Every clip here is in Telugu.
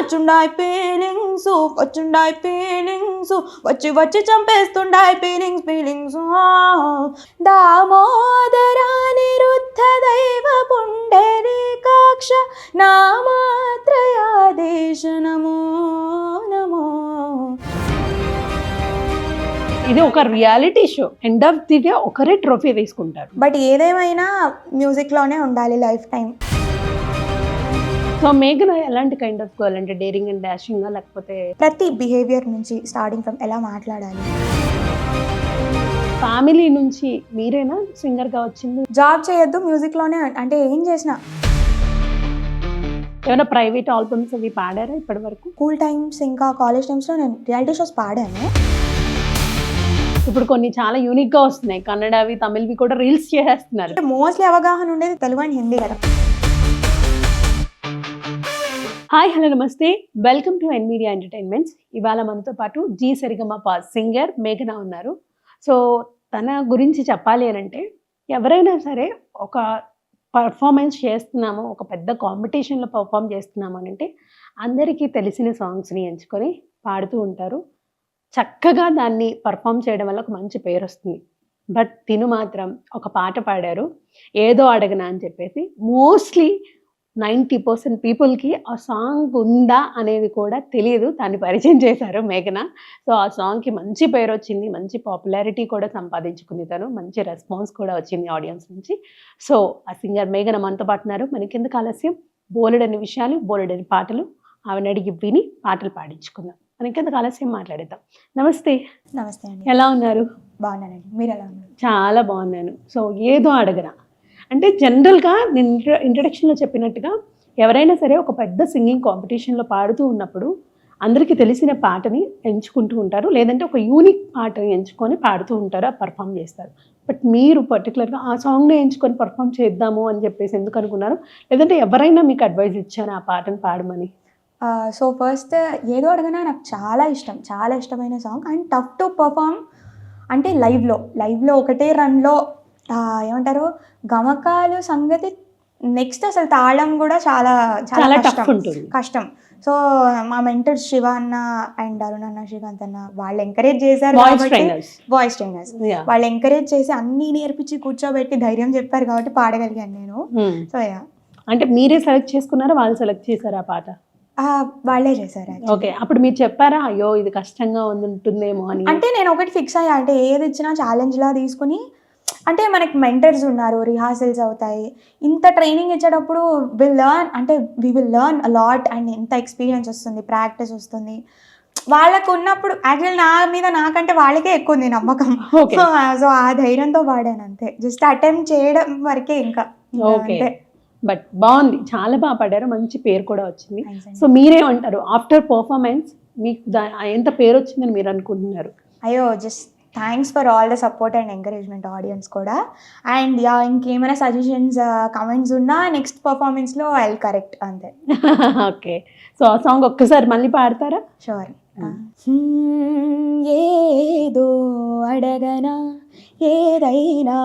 వచ్చుండాయి ఫీలింగ్స్ వచ్చుండాయి ఫీలింగ్స్ వచ్చి వచ్చి చంపేస్తుండాయి ఫీలింగ్స్ దామోదరాని రుద్ధ దైవ పుండరీకాక్ష నామాత్రయాదేశ నమో నమో. ఇది ఒక reality show, end of the day ఒకరే ట్రోఫీ తీసుకుంటారు. బట్ ఏదేమైనా మ్యూజిక్లోనే ఉండాలి లైఫ్ టైం. సో మేఘన ఎలాంటి కైండ్ ఆఫ్ గర్ల్ అంటే డేరింగ్ అండ్ డాషింగ్ లేకపోతే ప్రతి బిహేవియర్ నుంచి స్టార్టింగ్ ఫ్రమ్ ఎలా మాట్లాడాలి. ఫ్యామిలీ నుంచి మీరేనా సింగర్గా వచ్చింది? జాబ్ చేయొద్దు మ్యూజిక్లోనే అంటే ఏం చేసినా. ఏమైనా ప్రైవేట్ ఆల్బమ్స్ అవి పాడారా ఇప్పటి వరకు? స్కూల్ టైమ్స్ ఇంకా కాలేజ్ టైమ్స్లో నేను రియాలిటీ షోస్ పాడాను. ఇప్పుడు కొన్ని చాలా యూనిక్గా వస్తున్నాయి, కన్నడవి తమిళ్వి కూడా రీల్స్ చేసేస్తున్నారు. మోస్ట్లీ అవగాహన ఉండేది తెలుగు అండ్ హిందీ కదా. హాయ్ హలో నమస్తే, welcome to N media entertainments. ఇవాళ మనతో పాటు జీ సరిగమప సింగర్ మేఘన ఉన్నారు. సో తన గురించి చెప్పాలి అని అంటే, ఎవరైనా సరే ఒక పర్ఫార్మెన్స్ చేస్తున్నాము, ఒక పెద్ద కాంపిటీషన్లో పర్ఫామ్ చేస్తున్నాము అని అంటే అందరికీ తెలిసిన సాంగ్స్ని ఎంచుకొని పాడుతూ ఉంటారు. చక్కగా దాన్ని పర్ఫామ్ చేయడం వల్ల ఒక మంచి పేరు వస్తుంది. బట్ తిను మాత్రం ఒక పాట పాడారు, ఏదో అడగనా అని చెప్పేసి. మోస్ట్లీ 90% పీపుల్కి ఆ సాంగ్ ఉందా అనేది కూడా తెలియదు. దాన్ని పరిచయం చేశారు మేఘన. సో ఆ సాంగ్కి మంచి పేరు వచ్చింది, మంచి పాపులారిటీ కూడా సంపాదించుకుంది తను, మంచి రెస్పాన్స్ కూడా వచ్చింది ఆడియన్స్ నుంచి. సో ఆ సింగర్ మేఘన మనతో పాటున్నారు. మనకెందుకు ఆలస్యం, బోలెడని విషయాలు బోలెడని పాటలు ఆవిడ అడిగి విని పాటలు పాడించుకుందాం. మనకెందుకు ఆలస్యం, మాట్లాడేద్దాం. నమస్తే. నమస్తే అండి. ఎలా ఉన్నారు? బాగున్నానండి, మీరు ఎలా ఉన్నారు? చాలా బాగున్నాను. సో ఏదో అడగరా అంటే జనరల్గా నేను ఇంట్రడక్షన్లో చెప్పినట్టుగా ఎవరైనా సరే ఒక పెద్ద సింగింగ్ కాంపిటీషన్లో పాడుతూ ఉన్నప్పుడు అందరికీ తెలిసిన పాటని ఎంచుకుంటూ ఉంటారు, లేదంటే ఒక యూనిక్ పాటని ఎంచుకొని పాడుతూ ఉంటారు, పర్ఫామ్ చేస్తారు. బట్ మీరు పర్టికులర్గా ఆ సాంగ్ని ఎంచుకొని పర్ఫామ్ చేద్దాము అని చెప్పేసి ఎందుకు అనుకున్నారు? లేదంటే ఎవరైనా మీకు అడ్వైజ్ ఇచ్చారు ఆ పాటను పాడమని? సో ఫస్ట్ ఏదో అడగనా నాకు చాలా ఇష్టం, చాలా ఇష్టమైన song. And tough to perform అంటే లైవ్లో ఒకటే రన్లో ఏమంటారు గమకాలు సంగతి, నెక్స్ట్ అసలు తాళం కూడా చాలా చాలా కష్టం. సో మా మెంటర్ శివ అన్న అండ్ అరుణ్ అన్న, శ్రీకాంత్ అన్న వాళ్ళు ఎంకరేజ్ చేశారు. వాయిస్ ట్రైనర్స్ వాళ్ళు ఎంకరేజ్ చేసి అన్నీ నేర్పించి కూర్చోబెట్టి ధైర్యం చెప్పారు కాబట్టి పాడగలిగాను నేను. సో అంటే మీరే సెలెక్ట్ చేసుకున్నారా, వాళ్ళు సెలెక్ట్ చేశారు ఆ పాట? వాళ్ళే చేశారు. ఓకే, అప్పుడు మీరు చెప్పారా అయ్యో ఇది కష్టంగా ఉంటుందేమో అని? అంటే నేను ఒకటి ఫిక్స్ అయ్యా, అంటే ఏది ఇచ్చినా ఛాలెంజ్లా తీసుకుని, అంటే మనకి మెంటర్స్ ఉన్నారు, రిహార్సల్స్ అవుతాయి, ఇంత ట్రైనింగ్ ఇచ్చేటప్పుడు we will learn a lot and ఎంత ఎక్స్పీరియన్స్ వస్తుంది, ప్రాక్టీస్ వస్తుంది. వాళ్ళకు ఉన్నప్పుడు యాక్చువల్ నా మీద నాకంటే వాళ్ళకే ఎక్కువ ఉంది నమ్మకం. సో ఆ ధైర్యంతో పాడాను అంతే, జస్ట్ అటెంప్ట్ చేయడం వరకే ఇంకా. ఓకే, బట్ బాగుంది, చాలా బాగా పాడారు, మంచి పేరు కూడా వచ్చింది. సో మీరేమంటారు ఆఫ్టర్ పర్ఫార్మెన్స్ మీకు ఎంత పేరు వచ్చిందని మీరు అనుకుంటున్నారు? అయ్యో just thanks for all the support and encouragement audience కూడా. అండ్ ఇంకేమైనా సజెషన్స్ కమెంట్స్ ఉన్నా నెక్స్ట్ పర్ఫార్మెన్స్లో ఐ విల్ కరెక్ట్ అంతే. ఓకే, సో ఆ సాంగ్ ఒక్కసారి మళ్ళీ పాడతారా? షూర్. ఏదో అడగనా, ఏదైనా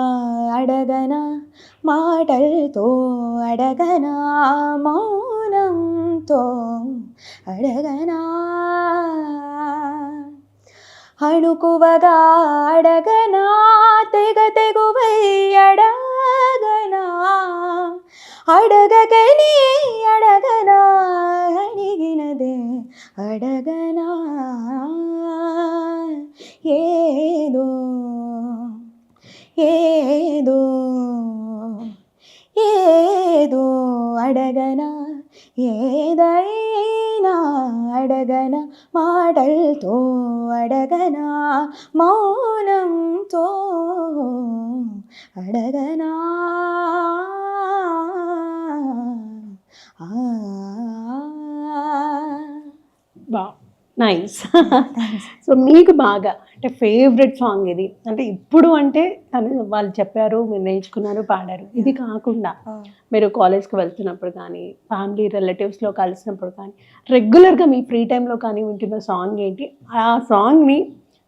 అడగనా, మాటలతో అడగనా, మౌనంతో అడగనా, అణుకువగా అడగనా, తెగువై అడగనా, అడగకని అడగనా, అడిగినదే అడగనా, ఏదో ఏదో ఏదో అడగనా, ఏదైనా అడగనా, మాటలతో అడగనా, మౌనంతో అడగనా. నైస్. సో మీకు బాగా అంటే ఫేవరెట్ సాంగ్ ఇది అంటే ఇప్పుడు అంటే వాళ్ళు చెప్పారు, మీరు నేర్చుకున్నారు, పాడారు, ఇది కాకుండా మీరు కాలేజ్కి వెళ్తున్నప్పుడు కానీ, ఫ్యామిలీ రిలేటివ్స్లో కలిసినప్పుడు కానీ, రెగ్యులర్గా మీ ఫ్రీ టైంలో కానీ వింటున్న సాంగ్ ఏంటి? ఆ సాంగ్ని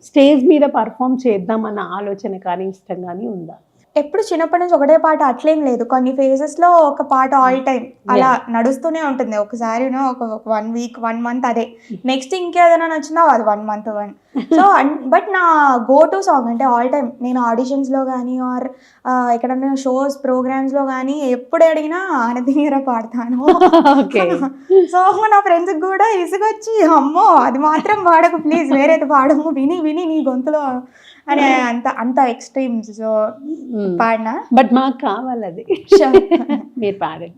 స్టేజ్ మీద పర్ఫామ్ చేద్దామన్న ఆలోచన కానీ ఇష్టం కానీ ఉందా? ఎప్పుడు చిన్నప్పటి నుంచి ఒకటే పాట అట్లేం లేదు. కొన్ని ఫేజెస్‌లో ఒక పాట ఆల్ టైమ్ అలా నడుస్తూనే ఉంటుంది. ఒకసారి ఒక 1 వీక్, 1 మంత్ అదే. నెక్స్ట్ ఇంకేదైనా నచ్చినా అది 1 మంత్ 1. సో బట్ నా గో టు సాంగ్ అంటే ఆల్ టైమ్ నేను ఆడిషన్స్‌లో గానీ ఆర్ ఎక్కడన్నా షోస్, ప్రోగ్రామ్స్‌లో గానీ ఎప్పుడు అడిగినా ఆనతి నీర పాడతాను. ఓకే. సో నా ఫ్రెండ్స్‌కి గూడా ఇసుగొచ్చి అమ్మో! అది మాత్రం పాడకు ప్లీజ్ వేరేది పాడము విని విని నీ గొంతులో అని అంత ఎక్స్‌ట్రీమ్స్. సో పాడనా? బట్ మాకు కావాలి అది. మీరు పాడండి.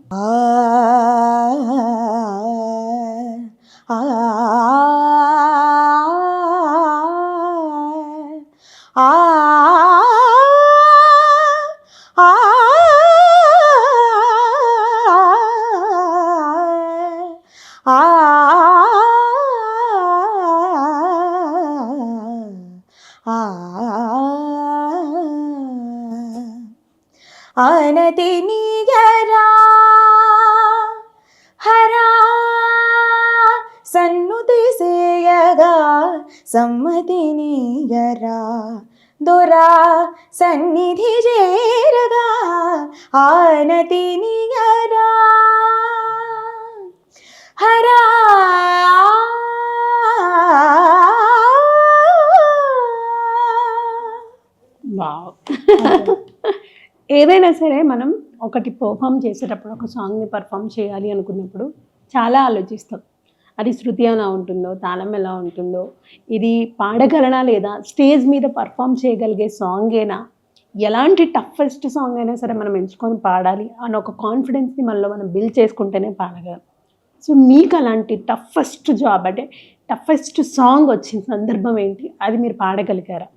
ఆనతి నీయరా హరా సన్నుతి సేయగా సమ్మతి నీయరా దొరా సన్నిధి చేరగా ఆనతి నీయరా హరా వావ్. ఏదైనా సరే మనం ఒకటి పర్ఫామ్ చేసేటప్పుడు ఒక సాంగ్ని పర్ఫామ్ చేయాలి అనుకున్నప్పుడు చాలా ఆలోచిస్తాం. అది శృతి ఎలా ఉంటుందో, తాళం ఎలా ఉంటుందో, ఇది పాడగలనా లేదా, స్టేజ్ మీద పర్ఫామ్ చేయగలిగే సాంగేనా, ఎలాంటి టఫెస్ట్ సాంగ్ అయినా సరే మనం ఎంచుకొని పాడాలి అని ఒక కాన్ఫిడెన్స్ని మనలో మనం బిల్డ్ చేసుకుంటేనే పాడగలం. సో మీకు అలాంటి టఫెస్ట్ జాబ్ అంటే టఫెస్ట్ సాంగ్ వచ్చిన సందర్భం ఏంటి, అది మీరు పాడగలిగారా?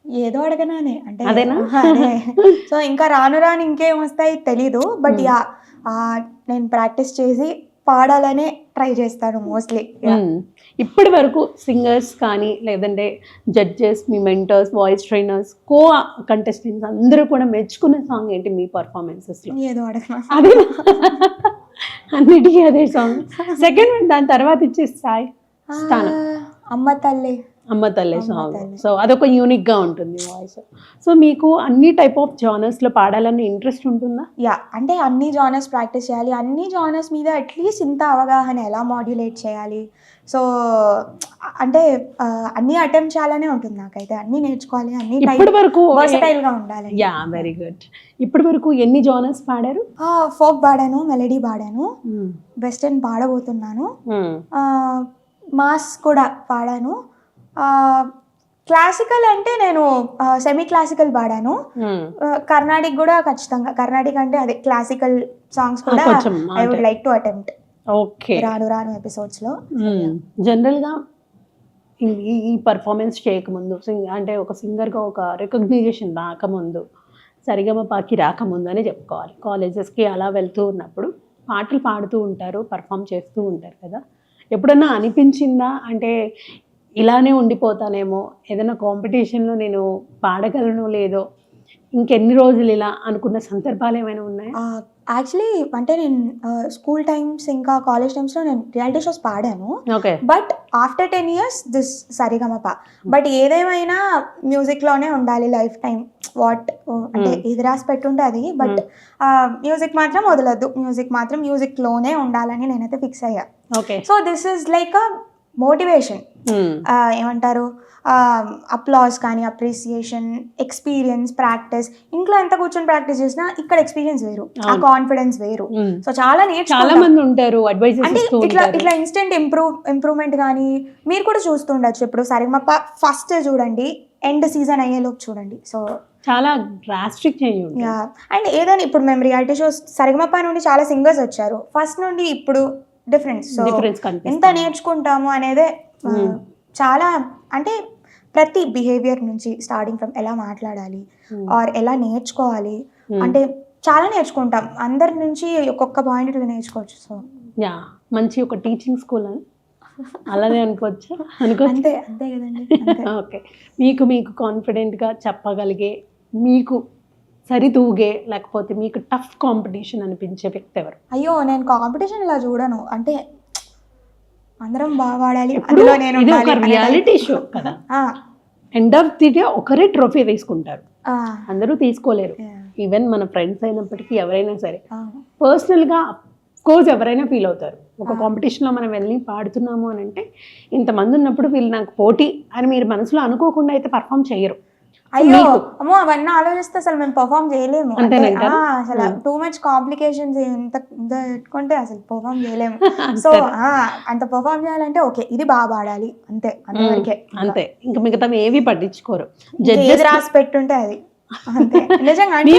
ఏదో అడగనానే అంటే అదేనా? సో ఇంకా రాను రాను ఇంకేం వస్తాయి తెలీదు. బట్ యా నేను ప్రాక్టీస్ చేసి పాడాలనే ట్రై చేస్తాను మోస్ట్లీ. ఇప్పటి వరకు సింగర్స్ కానీ లేదంటే జడ్జెస్, మీ మెంటర్స్, వాయిస్ ట్రైనర్స్, కో కంటెస్టెంట్స్ అందరూ కూడా మెచ్చుకున్న సాంగ్ ఏంటి మీ పర్ఫార్మెన్సెస్లో? ఏదో అడగనా అదే అన్నిటికీ అదే సాంగ్. సెకండ్ దాని తర్వాత ఇచ్చే స్థానం అమ్మ తల్లి. అమ్మ తల్లి సాంగ్. సో అదొక యూనిక్గా ఉంటుంది వాయిస్. సో మీకు అన్ని టైప్ ఆఫ్ జానర్స్లో పాడాలని ఇంట్రెస్ట్ ఉంటుందా? యా అంటే అన్ని జానర్స్ ప్రాక్టీస్ చేయాలి. అన్ని జానర్స్ మీద అట్లీస్ట్ ఇంత అవగాహన ఎలా మాడ్యులేట్ చేయాలి. సో అంటే అన్ని అటెంప్ట్ చేయాలనే ఉంటుంది నాకైతే. అన్ని నేర్చుకోవాలి, అన్ని ఇప్పటి వరకు వర్సటైల్గా ఉండాలి. Yeah very good. ఇప్పటి వరకు ఎన్ని జానర్స్ పాడారు? ఫోక్ పాడాను, మెలడీ పాడాను, వెస్టర్న్ పాడబోతున్నాను, మాస్ కూడా పాడాను. క్లాసికల్ అంటే నేను సెమీ క్లాసికల్ పాడాను. కర్ణాటిక్ కూడా ఖచ్చితంగా. కర్ణాటిక్ అంటే అదే క్లాసికల్ సాంగ్స్ కూడా I would like to attempt. Okay. రాను ఎపిసోడ్స్లో. జనరల్గా ఈ పర్ఫార్మెన్స్ చేయకముందు అంటే ఒక సింగర్గా ఒక రికగ్నైజేషన్ రాకముందు, సరిగమపాకి రాకముందు అని చెప్పుకోవాలి, కాలేజెస్కి అలా వెళ్తూ ఉన్నప్పుడు పాటలు పాడుతూ ఉంటారు, పర్ఫామ్ చేస్తూ ఉంటారు కదా. ఎప్పుడన్నా అనిపించిందా అంటే ఇలానే ఉండిపోతానేమో, ఏదైనా కాంపిటీషన్లో నేను పాడగలను లేదో, ఇంకెన్ని రోజులు ఇలా అనుకున్న సందర్భాలు ఏమైనా ఉన్నాయా? యాక్చువల్లీ అంటే నేను స్కూల్ టైమ్స్ ఇంకా కాలేజ్ టైమ్స్లో నేను రియాలిటీ షోస్ పాడాను. Okay. But after 10 years this Sa Re Ga Ma Pa. But ఏదేమైనా మ్యూజిక్లోనే ఉండాలి లైఫ్ టైం. వాట్ అంటే ఇది రాసి పెట్టుంటే అది. బట్ మ్యూజిక్ మాత్రం వదలద్దు, మ్యూజిక్ మాత్రం మ్యూజిక్లోనే ఉండాలని నేనైతే ఫిక్స్ అయ్యా. Okay. So this is like a motivation. ఏమంటారు, అప్లాస్ కానీ, అప్రిసియేషన్, ఎక్స్పీరియన్స్, ప్రాక్టీస్. ఇంట్లో ఎంత కూర్చొని ప్రాక్టీస్ చేసినా ఇక్కడ ఎక్స్పీరియన్స్ వేరు, ఆ కాన్ఫిడెన్స్ వేరు. సో చాలా చాలా మంది ఉంటారు అంటే ఇట్లా ఇన్స్టెంట్ ఇంప్రూవ్మెంట్ కానీ మీరు కూడా చూస్తుండొచ్చు. ఇప్పుడు సరిగమప ఫస్ట్ చూడండి, ఎండ్ సీజన్ అయ్యేలోపు చూడండి. సో చాలా డ్రాస్టిక్ చేంజ్ ఉంది. అండ్ ఏదైనా ఇప్పుడు మేము రియాలిటీ షోస్ సరిగమప నుండి చాలా సింగర్స్ వచ్చారు, ఫస్ట్ నుండి ఇప్పుడు డిఫరెన్స్. సో ఎంత నేర్చుకుంటాము అనేదే చాలా. అంటే ప్రతి బిహేవియర్ నుంచి స్టార్టింగ్ ఫ్రమ్ ఎలా మాట్లాడాలి ఆర్ ఎలా నేర్చుకోవాలి అంటే చాలా నేర్చుకుంటాం. అందరి నుంచి ఒక్కొక్క పాయింట్ ఇట్లా నేర్చుకోవచ్చు. సో యా మంచి ఒక టీచింగ్ స్కూల్ అని అలానే అనుకోవచ్చు. అంతే కదండి. ఓకే. మీకు కాన్ఫిడెంట్గా చెప్పగలిగే, మీకు సరితూగే, లేకపోతే మీకు టఫ్ కాంపిటీషన్ అనిపించే వ్యక్తి ఎవరు? అయ్యో నేను కాంపిటీషన్ ఇలా చూడను. అంటే అందరం బాగా పాడాలి, అందులో నేను ఇది ఒక రియాలిటీ షో కదా. ఎండ్ ఆఫ్ ది డే ఒకరే ట్రోఫీ తీసుకుంటారు. అందరూ తీసుకోలేరు. ఈవెన్ మన ఫ్రెండ్స్ అయినప్పటికీ ఎవరైనా సరే అవును. పర్సనల్గా కోర్స్ ఎవరైనా ఫీల్ అవుతారు. ఒక కాంపిటీషన్లో మనం వెళ్ళి పాడుతున్నాము అని అంటే ఇంతమంది ఉన్నప్పుడు వీళ్ళు నాకు పోటీ అని మీరు మనసులో అనుకోకుండా అయితే పర్ఫామ్ చేయరు. అయ్యో అమ్మో అవన్నీ ఆలోచిస్తే అసలు మేము పర్ఫామ్ చేయలేము. అంతేనంటారా? అసలు టూ మచ్ కాంప్లికేషన్స్ ఇంత పెట్టుకుంటే అసలు పర్ఫామ్ చేయలేము. సో అంత పర్ఫామ్ చేయాలంటే ఓకే ఇది బాగా పాడాలి అంతే, అంతవరకే. అంతే, ఇంకా మిగతా ఏవి పట్టించుకోరు. ఏది రాసి పెట్టుంటే అది అంతే. నిజంగా అంటే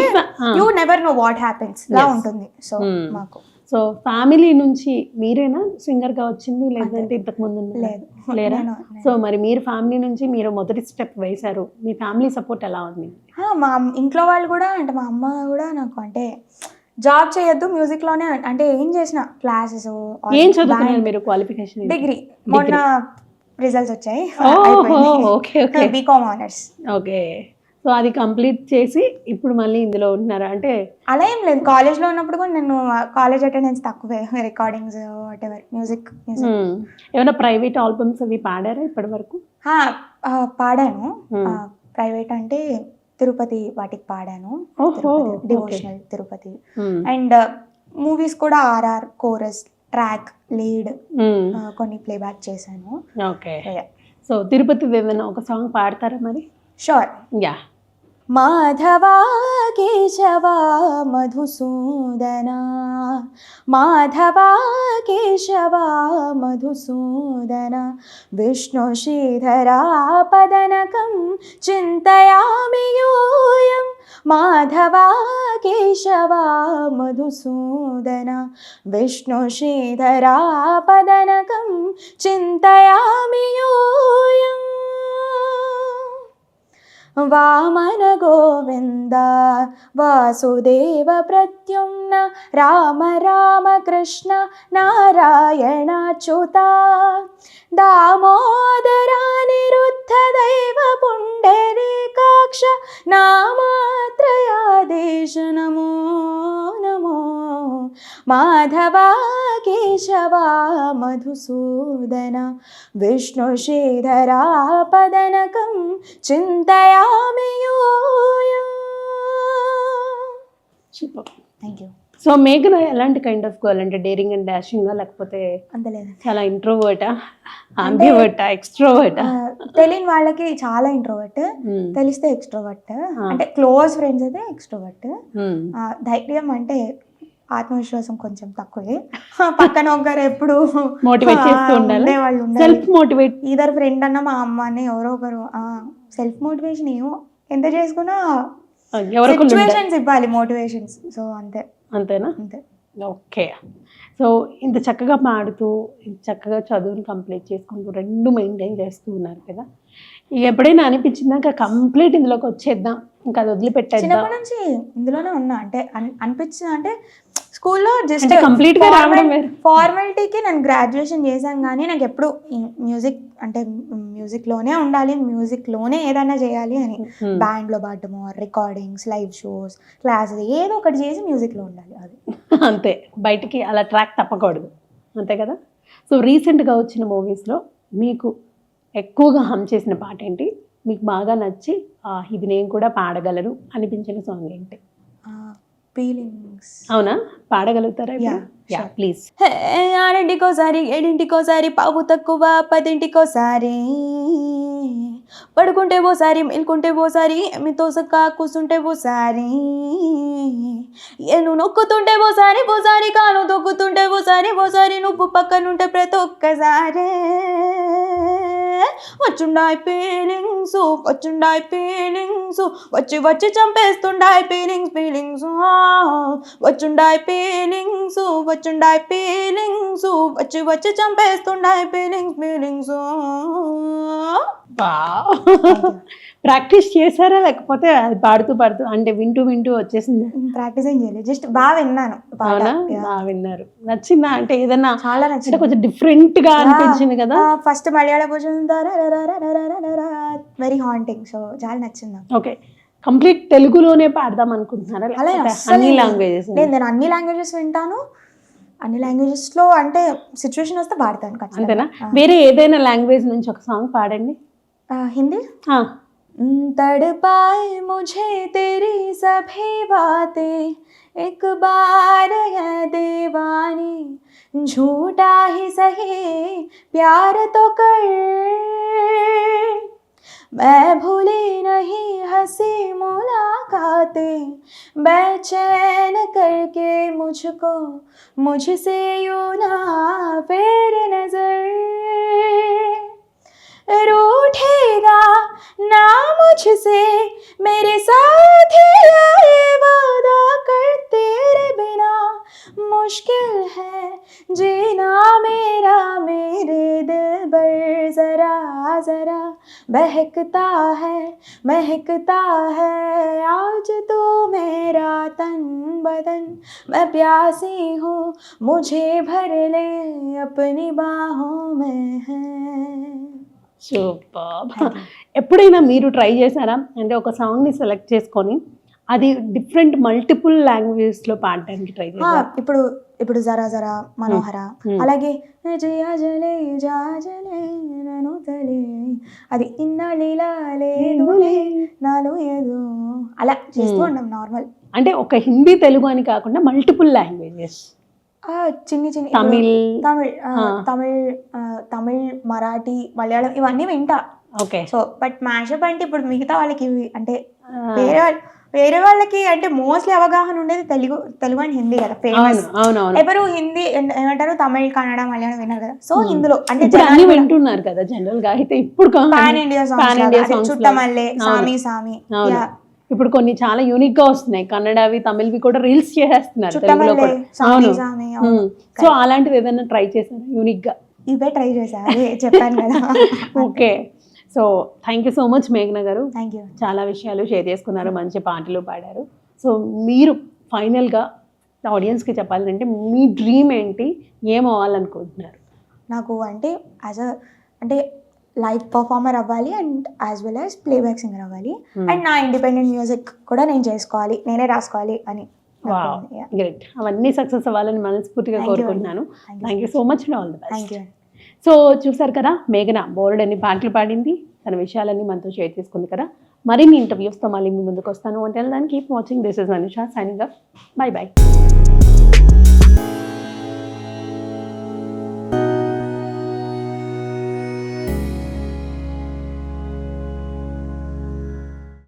you never know what happens లా ఉంటుంది. సో మాకు సో ఫ్యామిలీ నుంచి మీరేనా సింగర్గా వచ్చింది, లేదంటే ఇంతకు ముందు లేదు లేరా? సో మరి మీరు ఫ్యామిలీ నుంచి మీరు మొదటి స్టెప్ వేశారు, మీ ఫ్యామిలీ సపోర్ట్ ఎలా ఉంది? మా ఇంట్లో వాళ్ళు కూడా అంటే మా అమ్మ కూడా నాకు అంటే జాబ్ చేయొద్దు మ్యూజిక్లోనే అంటే ఏం చేసిన క్లాసెస్. ఏం చదువుకున్నారు మీరు? క్వాలిఫికేషన్? డిగ్రీ. మొన్న రిజల్ట్స్ వచ్చాయి. Okay okay. BCom honours. Okay. So అది కంప్లీట్ చేసి ఇప్పుడు మళ్ళీ ఇందులో ఉంటున్నారా? అంటే అలా ఏం లేదు, కాలేజ్లో ఉన్నప్పుడు కూడా నేను కాలేజ్ అటెండెన్స్ తక్కువే, రికార్డింగ్స్ వాట్ ఎవర్ మ్యూజిక్. ఏమైనా ప్రైవేట్ ఆల్బమ్స్ అవి పాడారా ఇప్పటి వరకు? పాడాను. ప్రైవేట్ అంటే తిరుపతి వాటికి పాడాను, డివోషనల్ తిరుపతి. అండ్ మూవీస్ కూడా ఆర్ఆర్ కోరస్ ట్రాక్ లీడ్ కొన్ని ప్లేబ్యాక్ చేశాను. ఓకే. సో తిరుపతి ఏమైనా ఒక సాంగ్ పాడతారా మరి? షూర్. యా. మాధవా కేశవా మధుసూదనా, మాధవా కేశవా మధుసూదనా, విష్ణు శ్రీధరా పదనకం చింతయామి యూయం, మాధవా కేశవా మధుసూదనా, విష్ణు శ్రీధరా పదనకం చింతయామి యూయం, వామన గోవింద వాసుదేవ ప్రద్యుమ్న రామ రామ కృష్ణ నారాయణాచ్యుత, దామోదరా నిరుద్ధ దైవ పుండరీకాక్ష నామాత్రయాదేశ నమో నమో, మాధవా కేశవా మధుసూదన, విష్ణు శ్రీధరా పదనకం చింతయామి యూయం. సూపర్. Thank you. సో మేఘన ఎలాంటి కైండ్ ఆఫ్ గర్ల్? అంటే డేరింగ్ అండ్ డాషింగ్ లేకపోతే అంత లేదు, చాలా ఇంట్రోవర్టా, అంబివర్టా, ఎక్స్ట్రోవర్టా? తెలియని వాళ్ళకి చాలా ఇంట్రోవర్ట్, తెలిస్తే ఎక్స్ట్రోవర్ట్. అంటే క్లోజ్ ఫ్రెండ్స్ అయితే ఎక్స్ట్రోవర్ట్. ధైర్యం అంటే ఆత్మవిశ్వాసం కొంచెం తక్కువే. పక్కన ఒకరు ఎప్పుడు మోటివేట్ చేస్తూ ఉండాలి, సెల్ఫ్ మోటివేట్. ఈధర్ ఫ్రెండ్ అన్న మా అమ్మ అని ఎవరో ఒకరు. సెల్ఫ్ మోటివేషన్ ఏమో ఎంత చేసుకున్నా సిచ్యువేషన్స్ ఇవ్వాలి మోటివేషన్స్. సో అంతే. అంతేనా? అంతే. ఓకే. సో ఇంత చక్కగా పాడుతూ ఇంత చక్కగా చదువుని కంప్లీట్ చేసుకుంటూ రెండు మెయింటైన్ చేస్తూ ఉన్నారు కదా, ఎప్పుడైనా అనిపించిందాక కంప్లీట్ ఇందులోకి వచ్చేద్దాం ఇంకా అది వదిలిపెట్టేద్దాం? చిన్నప్పటి నుంచి ఇందులోనే ఉన్నా. అంటే అనిపించింది అంటే స్కూల్లో జస్ట్ కంప్లీట్ గా రావడం ఫార్మాలిటీకి నేను గ్రాడ్యుయేషన్ చేశాను, కానీ నాకు ఎప్పుడు మ్యూజిక్ అంటే మ్యూజిక్లోనే ఉండాలి, మ్యూజిక్లోనే ఏదైనా చేయాలి అని. బ్యాండ్లో పాడటము, రికార్డింగ్స్, లైవ్ షోస్, క్లాసెస్ ఏదో ఒకటి చేసి మ్యూజిక్లో ఉండాలి, అది అంతే. బయటికి అలా ట్రాక్ తప్పకూడదు, అంతే కదా. సో రీసెంట్గా వచ్చిన మూవీస్లో మీకు ఎక్కువగా హమ్ చేసిన పాట ఏంటి? మీకు బాగా నచ్చి ఇది నేను కూడా పాడగలను అనిపించిన సాంగ్ ఏంటి? ఫీలింగ్స్. అవునా, పాడగలుగుతారా? Yeah please. ఆరింటికోసారి, ఏడింటికోసారి, పావు తక్కువ, పదింటికోసారి, పడుకుంటే ఓసారి, మేల్కుంటే ఓసారి, ఏమితో సక్కా కూసుంటే ఓసారి, ఏను నొక్కుతుంటే ఓసారి, ఓసారి కాను తొక్కుతుంటే ఓసారి, ఓసారి నువ్వు పక్కనుంటే ప్రతి ఒక్కసారి, వచ్చుండాయి ఫీలింగ్స్, వచ్చుండాయి ఫీలింగ్స్, వచ్చి వచ్చి చంపేస్తుండాయి ఫీలింగ్స్, ఫీలింగ్స్, వచ్చుండాయి ఫీలింగ్స్, వచ్చుండాయి ఫీలింగ్స్, వచ్చి వచ్చి చంపేస్తుండాయి ఫీలింగ్స్, ఫీలింగ్స్. ప్రాక్టీస్ చేశారా లేకపోతే అది పాడుతూ పాడుతూ అంటే వింటూ వింటూ వచ్చేసింది? ప్రాక్టీస్ ఏం చేయలేదు, జస్ట్ బాగా విన్నాను. బాగా విన్నారు. నచ్చిందా? అంటే ఏదన్నా చాలా నచ్చింది, కొంచెం డిఫరెంట్ గా అనిపించింది కదా. ఫస్ట్ మలయాళ భోజనం వెరీ హాంటింగ్, సో చాలా నచ్చింది. ఓకే. కంప్లీట్ తెలుగులోనే పాడదాం అనుకుంటున్నారా? అన్ని లాంగ్వేజెస్? నేను అన్ని లాంగ్వేజెస్ వింటాను, అన్ని లాంగ్వేజెస్ లో అంటే సిచ్యువేషన్ వస్తే పాడతాను. అంతేనా? వేరే ఏదైనా లాంగ్వేజ్ నుంచి ఒక సాంగ్ పాడండి. హిందీ. तड़पाए मुझे तेरी सभी बातें, एक बार है दीवानी, झूठा ही सही प्यार तो कर, मैं भूली नहीं हंसी मुलाकातें, बेचैन करके मुझको मुझसे यूं ना फेर नजर, रूठेगा ना मुझसे मेरे साथिया, ये वादा कर तेरे बिना मुश्किल है जीना मेरा, मेरे दिल पर जरा जरा महकता है आज तो मेरा तन बदन, मैं प्यासी हूँ मुझे भर ले अपनी बाहों में है. సూపర్. ఎప్పుడైనా మీరు ట్రై చేశారా అంటే ఒక సాంగ్ని సెలెక్ట్ చేసుకొని అది డిఫరెంట్ మల్టిపుల్ లాంగ్వేజెస్లో పాడడానికి ట్రై చేశారా? ఇప్పుడు జరా జరా మనోహర, అలాగే జియా జలే జా జలే నన్ను తలే, అది ఇన్నాళ్ళిలా లేదులే నాలో ఏదో, అలా చేస్తూ ఉన్నాం నార్మల్. అంటే ఒక హిందీ తెలుగు అని కాకుండా మల్టిపుల్ లాంగ్వేజెస్, చిన్ని చిన్ని తమిళ్ తమిళ్ మరాఠీ మలయాళం ఇవన్నీ వింటా. ఓకే. సో బట్ మ్యాషప్ అంటే ఇప్పుడు మిగతా వాళ్ళకి అంటే వేరే వాళ్ళకి అంటే మోస్ట్లీ అవగాహన ఉండేది తెలుగు అండ్ హిందీ కదా ఫేమస్. ఎవరు హిందీ ఏమంటారు తమిళ్ కన్నడ మలయాళం విన్నారు కదా. సో ఇందులో అంటే అన్ని వింటున్నారు కదా జనరల్ గా. అయితే ఇప్పుడు పాన్ ఇండియా సాంగ్స్ చుట్టమల్లే సామి సామి ఇప్పుడు కొన్ని చాలా యూనిక్ గా వస్తున్నాయి. కన్నడవి తమిళ్వి కూడా రీల్స్ చేసేస్తున్నారు తెలుగులో కూడా. సో అలాంటిది ఏదైనా ట్రై చేశారా యూనిక్ గా? ఇవే ట్రై చేశా, చెప్పాను కదా. Okay. So thank you so much మేఘన గారు. Thank you. చాలా విషయాలు షేర్ చేసుకున్నారు, మంచి పాటలు పాడారు. సో మీరు ఫైనల్గా ఆడియన్స్కి చెప్పాలంటే మీ డ్రీమ్ ఏంటి, ఏం అవ్వాలనుకుంటున్నారు? నాకు అంటే అంటే లైవ్ పర్ఫార్మర్ అవ్వాలి and as well as playback singer అవ్వాలి అండ్ నా ఇండిపెండెంట్ మ్యూజిక్ కూడా నేను చేసుకోవాలి, నేనే రాసుకోవాలి అని. గ్రేట్. అవన్నీ సక్సెస్ అవ్వాలని మనస్ఫూర్తిగా కోరుకుంటున్నాను. Thank you so much and all the best. Thank you. So చూసారు కదా, మేఘన బోర్డ్ అని పాటలు పాడింది, తన విషయాలన్నీ మనతో షేర్ చేసుకుంది కదా. మరిన్ని ఇంటర్వ్యూస్తో మళ్ళీ మీ ముందుకు వస్తాను. అంటే దాన్ని keep watching. This is Anusha signing off. By by.